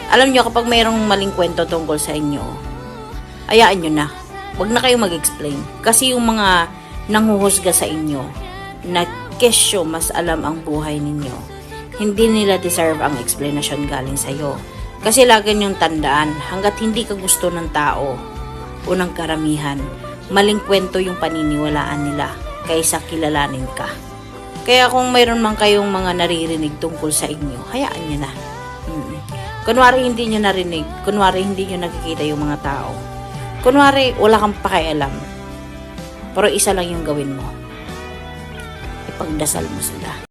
Alam nyo, kapag mayroong maling kwento tungkol sa inyo, hayaan nyo na. Huwag na kayong mag-explain. Kasi yung mga nanghuhusga sa inyo, na kesyo mas alam ang buhay ninyo, hindi nila deserve ang explanation galing sa'yo. Kasi lagi nyong tandaan, hanggat hindi ka gusto ng tao o ng karamihan, maling kwento yung paniniwalaan nila kaysa kilalanin ka. Kaya kung mayroon man kayong mga naririnig tungkol sa inyo, hayaan nyo na. Kunwari hindi nyo narinig, kunwari hindi nyo nakikita yung mga tao, kunwari wala kang pakialam, pero isa lang yung gawin mo, ipagdasal mo sila.